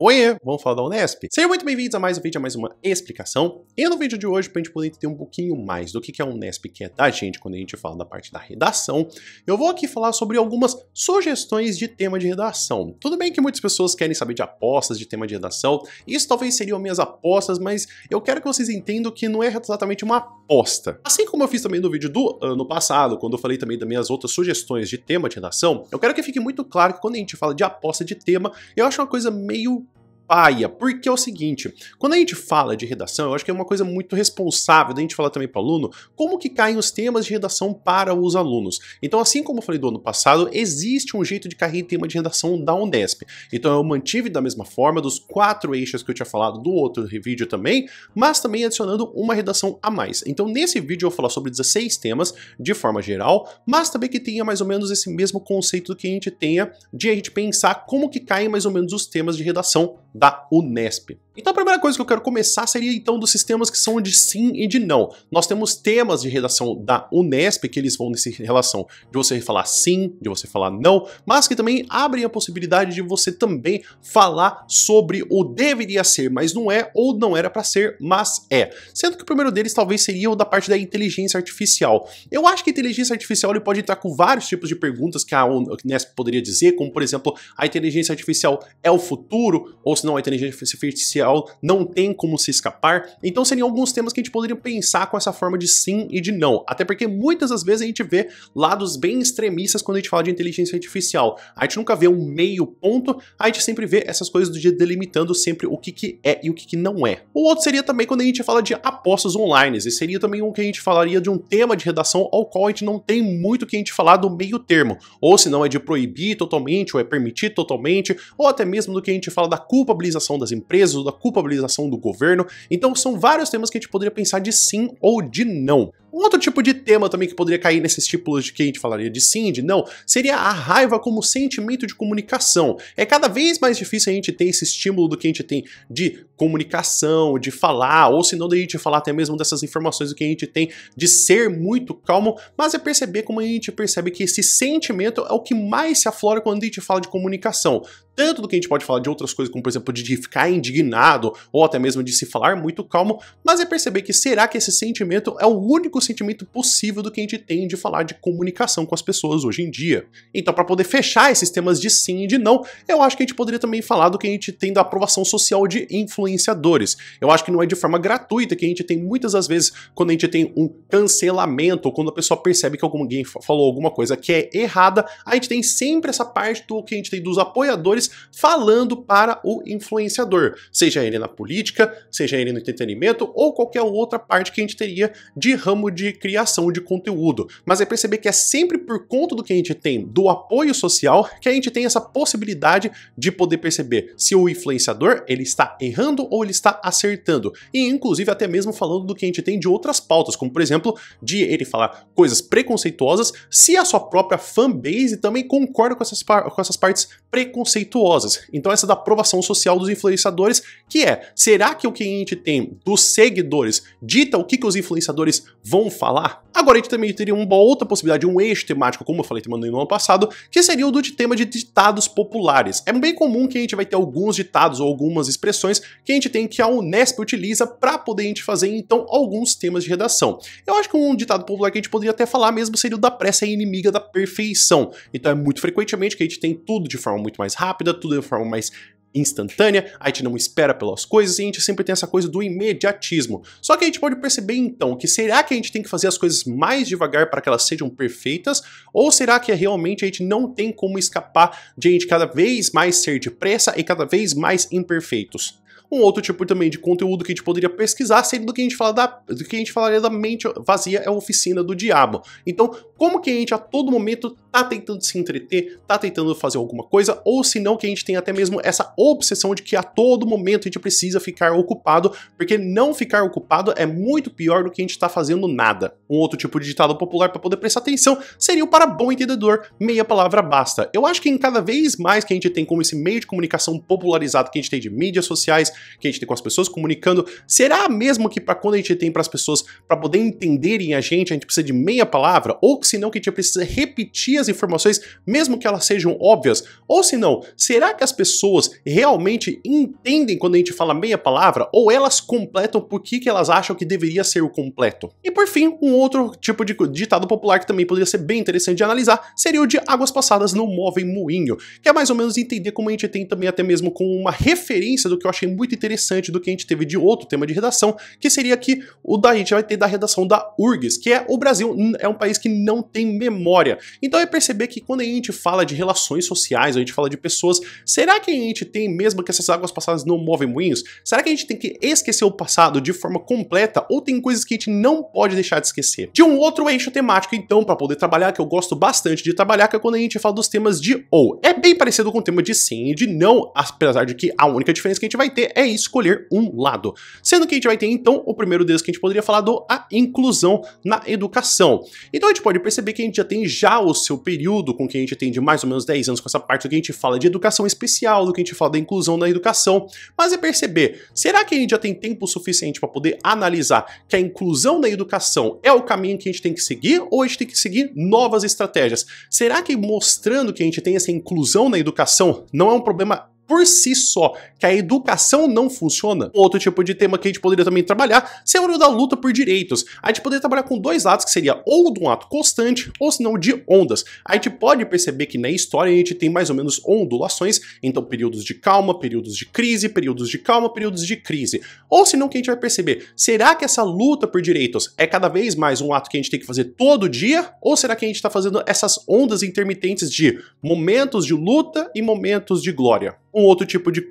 Oiê, vamos falar da Unesp? Sejam muito bem-vindos a mais um vídeo, a mais uma explicação. E no vídeo de hoje, pra gente poder entender um pouquinho mais do que a Unesp quer da gente quando a gente fala da parte da redação, eu vou aqui falar sobre algumas sugestões de tema de redação. Tudo bem que muitas pessoas querem saber de apostas de tema de redação, isso talvez seriam minhas apostas, mas eu quero que vocês entendam que não é exatamente uma aposta. Assim como eu fiz também no vídeo do ano passado, quando eu falei também das minhas outras sugestões de tema de redação, eu quero que fique muito claro que quando a gente fala de aposta de tema, eu acho uma coisa meio paia, porque é o seguinte, quando a gente fala de redação, eu acho que é uma coisa muito responsável da gente falar também para o aluno como que caem os temas de redação para os alunos. Então, assim como eu falei do ano passado, existe um jeito de cair tema de redação da Unesp. Então, eu mantive da mesma forma dos 4 eixos que eu tinha falado do outro vídeo também, mas também adicionando uma redação a mais. Então, nesse vídeo eu vou falar sobre 16 temas de forma geral, mas também que tenha mais ou menos esse mesmo conceito que a gente tenha de a gente pensar como que caem mais ou menos os temas de redação da Unesp. Então a primeira coisa que eu quero começar seria então dos sistemas que são de sim e de não. Nós temos temas de redação da Unesp que eles vão nessa relação de você falar sim, de você falar não, mas que também abrem a possibilidade de você também falar sobre o deveria ser, mas não é, ou não era para ser, mas é. Sendo que o primeiro deles talvez seria o da parte da inteligência artificial. Eu acho que a inteligência artificial ele pode entrar com vários tipos de perguntas que a Unesp poderia dizer, como por exemplo, a inteligência artificial é o futuro, ou se não a inteligência artificial não tem como se escapar. Então seriam alguns temas que a gente poderia pensar com essa forma de sim e de não. Até porque muitas das vezes a gente vê lados bem extremistas quando a gente fala de inteligência artificial. A gente nunca vê um meio ponto, a gente sempre vê essas coisas do dia delimitando sempre o que é e o que não é. O outro seria também quando a gente fala de apostas online. E seria também um que a gente falaria de um tema de redação ao qual a gente não tem muito que a gente falar do meio termo. Ou se não é de proibir totalmente, ou é permitir totalmente, ou até mesmo do que a gente fala da culpabilização das empresas, ou da culpabilização do governo. Então são vários temas que a gente poderia pensar de sim ou de não. Um outro tipo de tema também que poderia cair nesses tipos de que a gente falaria de sim e de não, seria a raiva como sentimento de comunicação. É cada vez mais difícil a gente ter esse estímulo do que a gente tem de comunicação, de falar, ou se não da gente falar até mesmo dessas informações do que a gente tem de ser muito calmo, mas é perceber como a gente percebe que esse sentimento é o que mais se aflora quando a gente fala de comunicação. Tanto do que a gente pode falar de outras coisas, como por exemplo de ficar indignado, ou até mesmo de se falar muito calmo, mas é perceber que será que esse sentimento é o único sentimento possível do que a gente tem de falar de comunicação com as pessoas hoje em dia. Então, para poder fechar esses temas de sim e de não, eu acho que a gente poderia também falar do que a gente tem da aprovação social de influenciadores. Eu acho que não é de forma gratuita que a gente tem muitas das vezes quando a gente tem um cancelamento, ou quando a pessoa percebe que alguém falou alguma coisa que é errada, a gente tem sempre essa parte do que a gente tem dos apoiadores falando para o influenciador, seja ele na política, seja ele no entretenimento ou qualquer outra parte que a gente teria de ramo de criação de conteúdo. Mas é perceber que é sempre por conta do que a gente tem do apoio social que a gente tem essa possibilidade de poder perceber se o influenciador ele está errando ou ele está acertando. E inclusive até mesmo falando do que a gente tem de outras pautas, como por exemplo, de ele falar coisas preconceituosas se a sua própria fanbase também concorda com essas partes preconceituosas. Então essa da aprovação social dos influenciadores, que é, será que o que a gente tem dos seguidores dita o que os influenciadores vão falar? Agora a gente também teria uma outra possibilidade, um eixo temático, como eu falei no ano passado, que seria o do tema de ditados populares. É bem comum que a gente vai ter alguns ditados ou algumas expressões que a gente tem que a Unesp utiliza para poder a gente fazer então alguns temas de redação. Eu acho que um ditado popular que a gente poderia até falar mesmo seria o da pressa é inimiga da perfeição. Então é muito frequentemente que a gente tem tudo de forma muito mais rápida, tudo de forma mais instantânea, a gente não espera pelas coisas e a gente sempre tem essa coisa do imediatismo. Só que a gente pode perceber então que será que a gente tem que fazer as coisas mais devagar para que elas sejam perfeitas ou será que realmente a gente não tem como escapar de a gente cada vez mais ser depressa e cada vez mais imperfeitos? Um outro tipo também de conteúdo que a gente poderia pesquisar seria do que a gente falaria da mente vazia é a oficina do diabo. Então, como que a gente a todo momento tá tentando se entreter, tá tentando fazer alguma coisa, ou se não que a gente tem até mesmo essa obsessão de que a todo momento a gente precisa ficar ocupado, porque não ficar ocupado é muito pior do que a gente tá fazendo nada. Um outro tipo de ditado popular para poder prestar atenção seria o para bom entendedor, meia palavra basta. Eu acho que em cada vez mais que a gente tem como esse meio de comunicação popularizado que a gente tem de mídias sociais, sociais que a gente tem com as pessoas, comunicando. Será mesmo que para quando a gente tem para as pessoas, para poder entenderem a gente precisa de meia palavra? Ou se não, que a gente precisa repetir as informações, mesmo que elas sejam óbvias? Ou se não, será que as pessoas realmente entendem quando a gente fala meia palavra? Ou elas completam por que elas acham que deveria ser o completo? E por fim, um outro tipo de ditado popular que também poderia ser bem interessante de analisar seria o de águas passadas não movem moinho, que é mais ou menos entender como a gente tem também até mesmo com uma referência do que eu achei muito interessante do que a gente teve de outro tema de redação, que seria que a gente vai ter da redação da URGS, que é o Brasil é um país que não tem memória. Então é perceber que quando a gente fala de relações sociais, a gente fala de pessoas, será que a gente tem mesmo que essas águas passadas não movem moinhos? Será que a gente tem que esquecer o passado de forma completa ou tem coisas que a gente não pode deixar de esquecer? De um outro eixo temático, então, para poder trabalhar, que eu gosto bastante de trabalhar, que é quando a gente fala dos temas de ou. É bem parecido com o tema de sim e de não, apesar de que a única diferença que a gente vai ter é escolher um lado. Sendo que a gente vai ter, então, o primeiro deles que a gente poderia falar a inclusão na educação. Então a gente pode perceber que a gente já o seu período com que a gente tem de mais ou menos 10 anos com essa parte do que a gente fala de educação especial, do que a gente fala da inclusão na educação, mas é perceber, será que a gente já tem tempo suficiente para poder analisar que a inclusão na educação é o caminho que a gente tem que seguir ou a gente tem que seguir novas estratégias? Será que mostrando que a gente tem essa inclusão na educação não é um problema por si só, que a educação não funciona? Outro tipo de tema que a gente poderia também trabalhar seria o da luta por direitos. A gente poderia trabalhar com dois lados, que seria ou de um ato constante, ou se não de ondas. A gente pode perceber que na história a gente tem mais ou menos ondulações, então períodos de calma, períodos de crise, períodos de calma, períodos de crise. Ou se não, que a gente vai perceber, será que essa luta por direitos é cada vez mais um ato que a gente tem que fazer todo dia? Ou será que a gente está fazendo essas ondas intermitentes de momentos de luta e momentos de glória? Um outro tipo de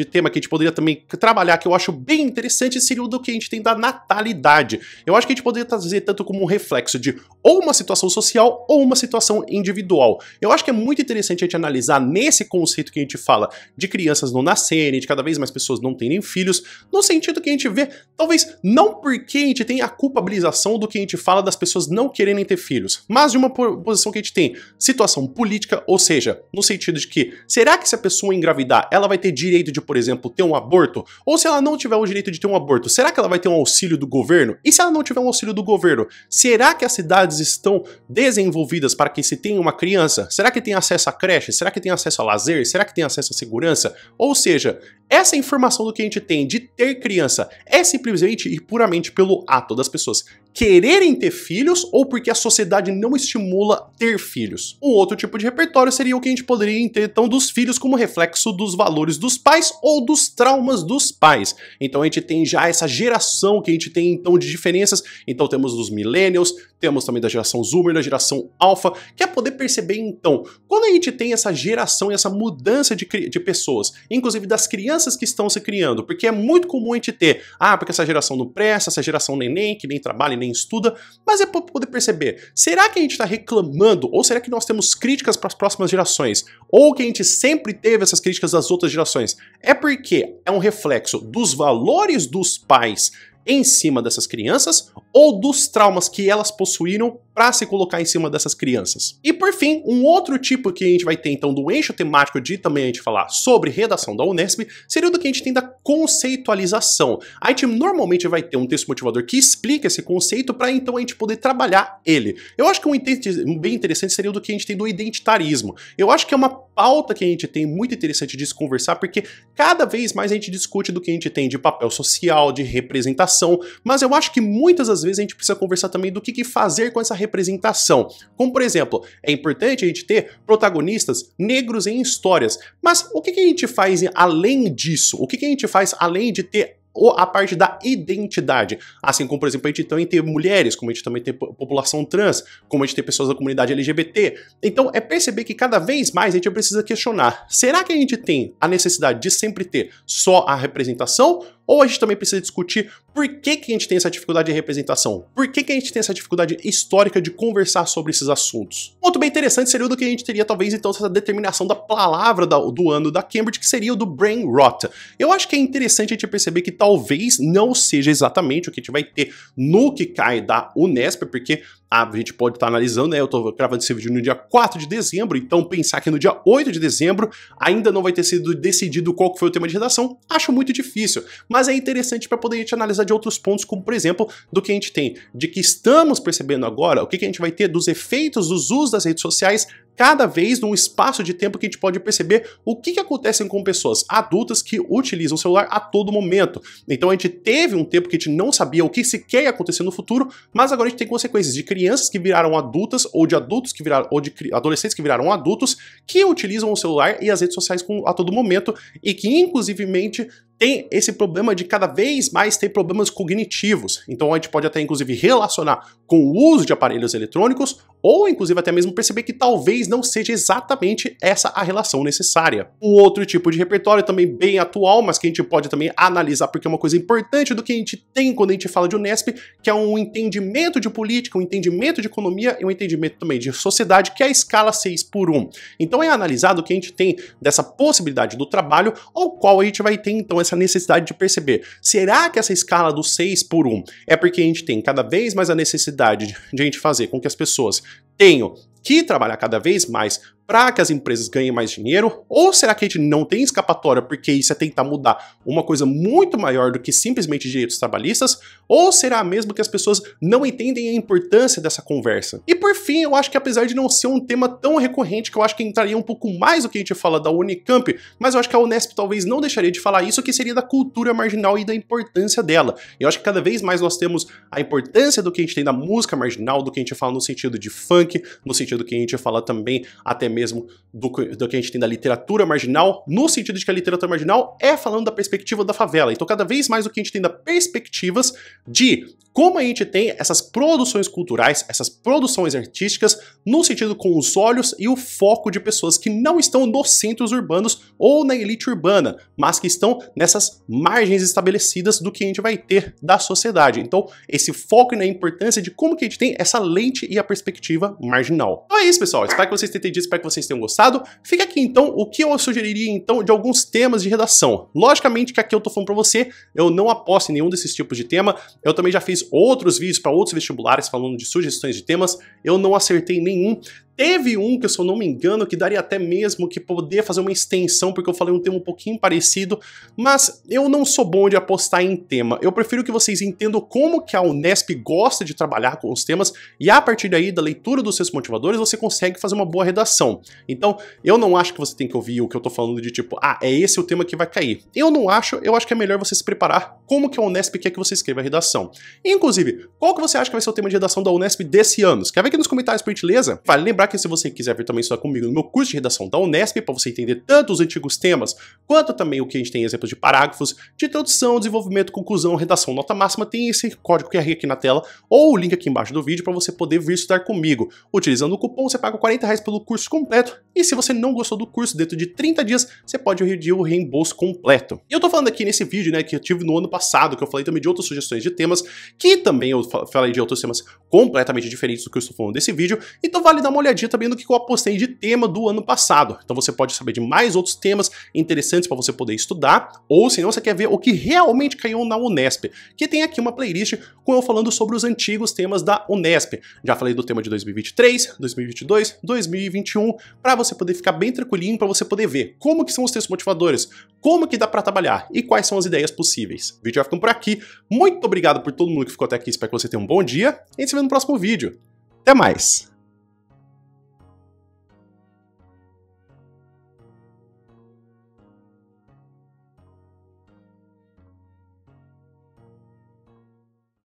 tema que a gente poderia também trabalhar, que eu acho bem interessante, seria o do que a gente tem da natalidade. Eu acho que a gente poderia trazer tanto como um reflexo de ou uma situação social ou uma situação individual. Eu acho que é muito interessante a gente analisar nesse conceito que a gente fala de crianças não nascerem, de cada vez mais pessoas não terem filhos, no sentido que a gente vê, talvez não porque a gente tem a culpabilização do que a gente fala das pessoas não quererem ter filhos, mas de uma posição que a gente tem situação política, ou seja, no sentido de que, será que se a pessoa engravidar, ela vai ter direito de, por exemplo, ter um aborto? Ou se ela não tiver o direito de ter um aborto, será que ela vai ter um auxílio do governo? E se ela não tiver um auxílio do governo, será que as cidades estão desenvolvidas para que se tenha uma criança? Será que tem acesso a creche? Será que tem acesso a lazer? Será que tem acesso à segurança? Ou seja, essa informação do que a gente tem de ter criança é simplesmente e puramente pelo ato das pessoas quererem ter filhos ou porque a sociedade não estimula ter filhos? Um outro tipo de repertório seria o que a gente poderia ter, então, dos filhos como reflexo dos valores dos pais ou dos traumas dos pais. Então a gente tem já essa geração que a gente tem, então, de diferenças. Então temos os millennials, temos também da geração Zoomer, da geração Alpha, que é poder perceber, então, quando a gente tem essa geração e essa mudança de pessoas, inclusive das crianças que estão se criando, porque é muito comum a gente ter, porque essa geração não presta, essa geração neném, que nem trabalha nem estuda, mas é para poder perceber, será que a gente está reclamando, ou será que nós temos críticas para as próximas gerações, ou que a gente sempre teve essas críticas das outras gerações? É porque é um reflexo dos valores dos pais em cima dessas crianças ou dos traumas que elas possuíram para se colocar em cima dessas crianças. E por fim, um outro tipo que a gente vai ter então do eixo temático de também a gente falar sobre redação da Unesp seria o do que a gente tem da conceitualização. A gente normalmente vai ter um texto motivador que explica esse conceito para então a gente poder trabalhar ele. Eu acho que um bem interessante seria o do que a gente tem do identitarismo. Eu acho que é uma pauta que a gente tem muito interessante de se conversar, porque cada vez mais a gente discute do que a gente tem de papel social, de representação, mas eu acho que muitas das vezes a gente precisa conversar também do que fazer com essa representação. Como, por exemplo, é importante a gente ter protagonistas negros em histórias, mas o que a gente faz além disso? O que a gente faz além de ter a parte da identidade? Assim como, por exemplo, a gente também tem mulheres, como a gente também tem população trans, como a gente tem pessoas da comunidade LGBT. Então, é perceber que cada vez mais a gente precisa questionar, será que a gente tem a necessidade de sempre ter só a representação? Ou a gente também precisa discutir por que a gente tem essa dificuldade de representação? Por que a gente tem essa dificuldade histórica de conversar sobre esses assuntos? Um ponto bem interessante seria o do que a gente teria, talvez, então, essa determinação da palavra do ano da Cambridge, que seria o do brain rot. Eu acho que é interessante a gente perceber que talvez não seja exatamente o que a gente vai ter no que cai da Unesp, porque a gente pode estar analisando, né? Eu tô gravando esse vídeo no dia 4 de dezembro, então pensar que no dia 8 de dezembro ainda não vai ter sido decidido qual que foi o tema de redação, acho muito difícil. Mas é interessante para poder a gente analisar de outros pontos, como por exemplo, do que a gente tem, de que estamos percebendo agora, o que a gente vai ter dos efeitos dos usos das redes sociais cada vez num espaço de tempo que a gente pode perceber o que acontece com pessoas adultas que utilizam o celular a todo momento. Então a gente teve um tempo que a gente não sabia o que sequer ia acontecer no futuro, mas agora a gente tem consequências de crianças que viraram adultas, ou de adultos que viraram, ou de adolescentes que viraram adultos, que utilizam o celular e as redes sociais a todo momento, e que inclusivemente tem esse problema de cada vez mais ter problemas cognitivos. Então a gente pode até inclusive relacionar com o uso de aparelhos eletrônicos, ou inclusive até mesmo perceber que talvez não seja exatamente essa a relação necessária. Um outro tipo de repertório também bem atual, mas que a gente pode também analisar porque é uma coisa importante do que a gente tem quando a gente fala de Unesp, que é um entendimento de política, um entendimento de economia e um entendimento também de sociedade, que é a escala 6x1. Então é analisado o que a gente tem dessa possibilidade do trabalho, ao qual a gente vai ter então essa necessidade de perceber, será que essa escala do 6x1 é porque a gente tem cada vez mais a necessidade de a gente fazer com que as pessoas tenham que trabalhar cada vez mais para que as empresas ganhem mais dinheiro? Ou será que a gente não tem escapatória porque isso é tentar mudar uma coisa muito maior do que simplesmente direitos trabalhistas? Ou será mesmo que as pessoas não entendem a importância dessa conversa? E por fim, eu acho que apesar de não ser um tema tão recorrente, que eu acho que entraria um pouco mais do que a gente fala da Unicamp, mas eu acho que a Unesp talvez não deixaria de falar isso, que seria da cultura marginal e da importância dela. Eu acho que cada vez mais nós temos a importância do que a gente tem da música marginal, do que a gente fala no sentido de funk, no sentido que a gente fala também até mesmo do que a gente tem da literatura marginal, no sentido de que a literatura marginal é falando da perspectiva da favela. Então cada vez mais o que a gente tem da perspectivas de como a gente tem essas produções culturais, essas produções artísticas, no sentido com os olhos e o foco de pessoas que não estão nos centros urbanos ou na elite urbana, mas que estão nessas margens estabelecidas do que a gente vai ter da sociedade. Então esse foco na importância de como que a gente tem essa lente e a perspectiva marginal. Então é isso, pessoal. Espero que vocês tenham entendido, espero que vocês tenham gostado. Fica aqui então o que eu sugeriria então de alguns temas de redação. Logicamente que aqui eu tô falando pra você, eu não aposto em nenhum desses tipos de tema. Eu também já fiz outros vídeos para outros vestibulares falando de sugestões de temas, eu não acertei nenhum. Teve um que, se eu não me engano, que daria até mesmo que poder fazer uma extensão, porque eu falei um tema um pouquinho parecido, mas eu não sou bom de apostar em tema. Eu prefiro que vocês entendam como que a Unesp gosta de trabalhar com os temas, e a partir daí, da leitura dos seus motivadores, você consegue fazer uma boa redação. Então, eu não acho que você tem que ouvir o que eu tô falando de tipo, ah, é esse o tema que vai cair. Eu não acho, eu acho que é melhor você se preparar como que a Unesp quer que você escreva a redação. Inclusive, qual que você acha que vai ser o tema de redação da Unesp desse ano? Quer ver aqui nos comentários, por gentileza? Vale lembrar que se você quiser ver também estudar comigo no meu curso de redação da Unesp, para você entender tanto os antigos temas, quanto também o que a gente tem exemplos de parágrafos, de introdução, desenvolvimento, conclusão, redação, nota máxima, tem esse código QR aqui na tela, ou o link aqui embaixo do vídeo para você poder vir estudar comigo. Utilizando o cupom, você paga R$40 pelo curso completo, e se você não gostou do curso, dentro de 30 dias, você pode pedir o reembolso completo. E eu tô falando aqui nesse vídeo, né, que eu tive no ano passado, que eu falei também de outras sugestões de temas, que também eu falei de outros temas completamente diferentes do que eu estou falando desse vídeo, então vale dar uma olhadinha também no que eu apostei de tema do ano passado. Então você pode saber de mais outros temas interessantes para você poder estudar, ou se não, você quer ver o que realmente caiu na Unesp, que tem aqui uma playlist com eu falando sobre os antigos temas da Unesp. Já falei do tema de 2023, 2022, 2021, para você poder ficar bem tranquilinho, para você poder ver como que são os textos motivadores, como que dá para trabalhar e quais são as ideias possíveis. O vídeo vai ficando por aqui. Muito obrigado por todo mundo que ficou até aqui, espero que você tenha um bom dia e a gente se vê no próximo vídeo. Até mais!